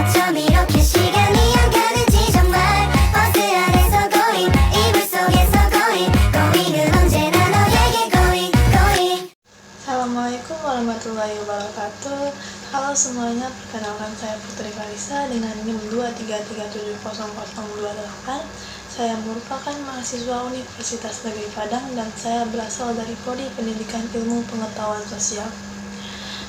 어쩜 이렇게 시간이 안 가는지 정말 버스 안에서 고잉 이불 속에서 고잉은 언제나 너에게 고잉. Assalamualaikum warahmatullahi wabarakatuh. Halo semuanya, perkenalkan saya Putri Kalisa dengan NIM 233700028. Saya merupakan mahasiswa Universitas Negeri Padang dan saya berasal dari Prodi Pendidikan Ilmu Pengetahuan Sosial.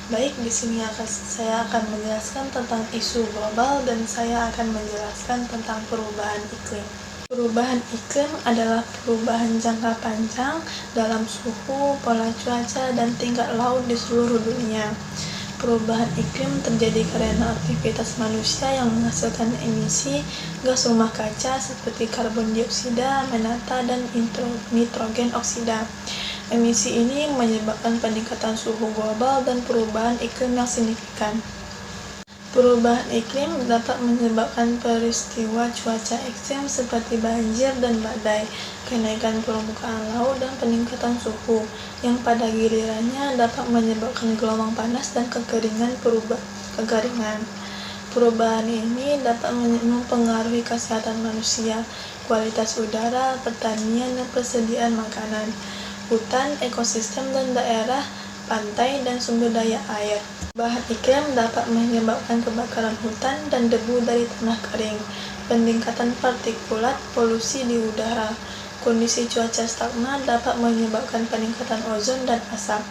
Baik, di sini saya akan menjelaskan tentang isu global dan saya akan menjelaskan tentang perubahan iklim. Perubahan iklim adalah perubahan jangka panjang dalam suhu, pola cuaca, dan tingkat laut di seluruh dunia. Perubahan iklim terjadi karena aktivitas manusia yang menghasilkan emisi gas rumah kaca seperti karbon dioksida, menata, dan nitrogen oksida. Emisi ini menyebabkan peningkatan suhu global dan perubahan iklim yang signifikan. Perubahan iklim dapat menyebabkan peristiwa cuaca ekstrem seperti banjir dan badai, kenaikan permukaan laut, dan peningkatan suhu, yang pada gilirannya dapat menyebabkan gelombang panas dan kekeringan. Perubahan ini dapat mempengaruhi kesehatan manusia, kualitas udara, pertanian, dan persediaan makanan, hutan, ekosistem, dan daerah pantai, dan sumber daya air. Perubahan iklim dapat menyebabkan kebakaran hutan dan debu dari tanah kering, peningkatan partikulat, polusi di udara. Kondisi cuaca stagnan dapat menyebabkan peningkatan ozon dan asap.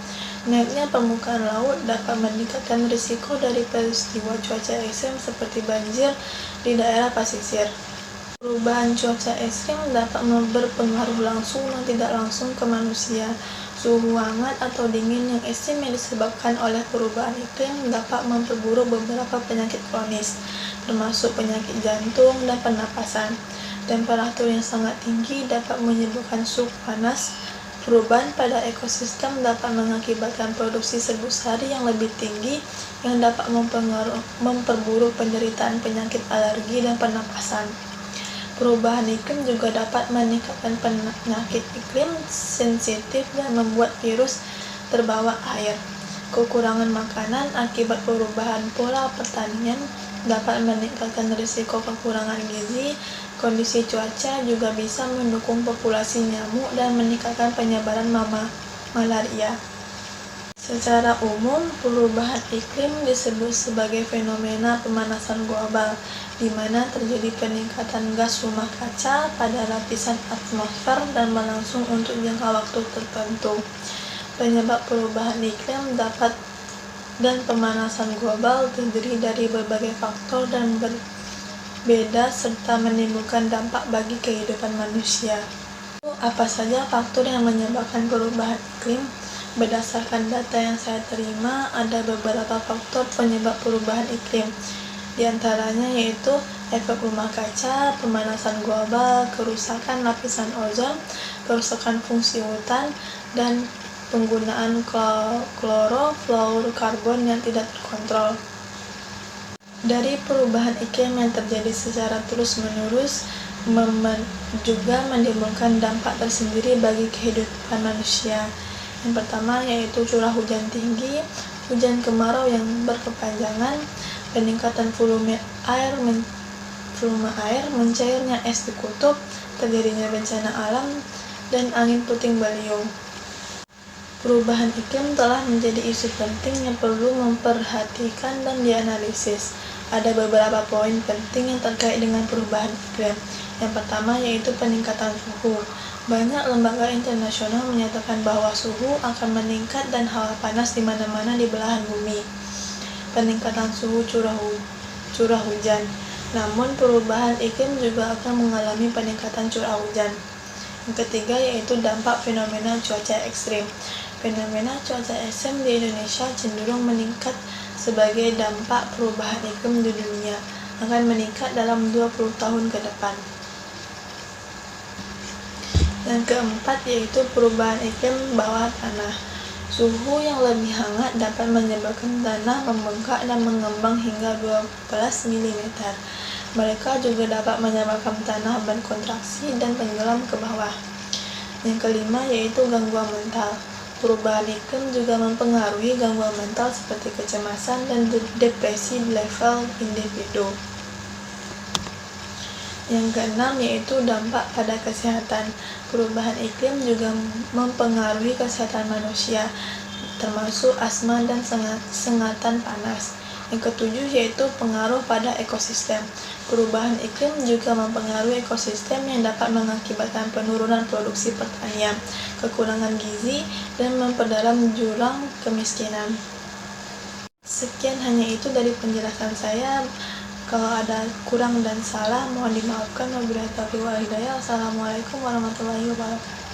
Naiknya permukaan laut dapat meningkatkan risiko dari peristiwa cuaca ekstrem seperti banjir di daerah pesisir. Perubahan cuaca ekstrem dapat berpengaruh langsung dan tidak langsung ke manusia. Suhu hangat atau dingin yang ekstrem yang disebabkan oleh perubahan iklim dapat memperburuk beberapa penyakit kronis, termasuk penyakit jantung dan pernapasan. Temperatur yang sangat tinggi dapat menyebabkan suhu panas. Perubahan pada ekosistem dapat mengakibatkan produksi serbuk sari yang lebih tinggi yang dapat memperburuk penderitaan penyakit alergi dan pernapasan. Perubahan iklim juga dapat meningkatkan penyakit iklim sensitif dan membuat virus terbawa air. Kekurangan makanan akibat perubahan pola pertanian dapat meningkatkan risiko kekurangan gizi. Kondisi cuaca juga bisa mendukung populasi nyamuk dan meningkatkan penyebaran malaria. Secara umum, perubahan iklim disebut sebagai fenomena pemanasan global, di mana terjadi peningkatan gas rumah kaca pada lapisan atmosfer dan berlangsung untuk jangka waktu tertentu. Penyebab perubahan iklim dan pemanasan global terdiri dari berbagai faktor dan berbeda serta menimbulkan dampak bagi kehidupan manusia. Apa saja faktor yang menyebabkan perubahan iklim? Berdasarkan data yang saya terima, ada beberapa faktor penyebab perubahan iklim. Di antaranya yaitu efek rumah kaca, pemanasan global, kerusakan lapisan ozon, kerusakan fungsi hutan, dan penggunaan klorofluorokarbon yang tidak terkontrol. Dari perubahan iklim yang terjadi secara terus-menerus juga menimbulkan dampak tersendiri bagi kehidupan manusia. Yang pertama yaitu curah hujan tinggi, hujan kemarau yang berkepanjangan, peningkatan volume air, mencairnya es di kutub, terjadinya bencana alam, dan angin puting beliung. Perubahan iklim telah menjadi isu penting yang perlu memperhatikan dan dianalisis. Ada beberapa poin penting yang terkait dengan perubahan iklim. Yang pertama yaitu peningkatan suhu. Banyak lembaga internasional menyatakan bahwa suhu akan meningkat dan hawa panas di mana-mana di belahan bumi. Peningkatan suhu curah hujan. Namun perubahan iklim juga akan mengalami peningkatan curah hujan. Yang ketiga yaitu dampak fenomena cuaca ekstrem. Fenomena cuaca ekstrem di Indonesia cenderung meningkat sebagai dampak perubahan iklim di dunia, akan meningkat dalam 20 tahun ke depan. Yang keempat yaitu perubahan iklim bawah tanah. Suhu yang lebih hangat dapat menyebabkan tanah membengkak dan mengembang hingga 12 mm. Mereka juga dapat menyebabkan tanah berkontraksi dan tenggelam ke bawah. Yang kelima yaitu gangguan mental. Perubahan iklim juga mempengaruhi gangguan mental seperti kecemasan dan depresi di level individu. Yang keenam yaitu dampak pada kesehatan. Perubahan iklim juga mempengaruhi kesehatan manusia, termasuk asma dan sengatan panas. Yang ketujuh yaitu pengaruh pada ekosistem. Perubahan iklim juga mempengaruhi ekosistem yang dapat mengakibatkan penurunan produksi pertanian, kekurangan gizi, dan memperdalam jurang kemiskinan. Sekian hanya itu dari penjelasan saya. Kalau ada kurang dan salah mohon dimaafkan. Wabillahi taufiq wal hidayah. Wassalamualaikum warahmatullahi wabarakatuh.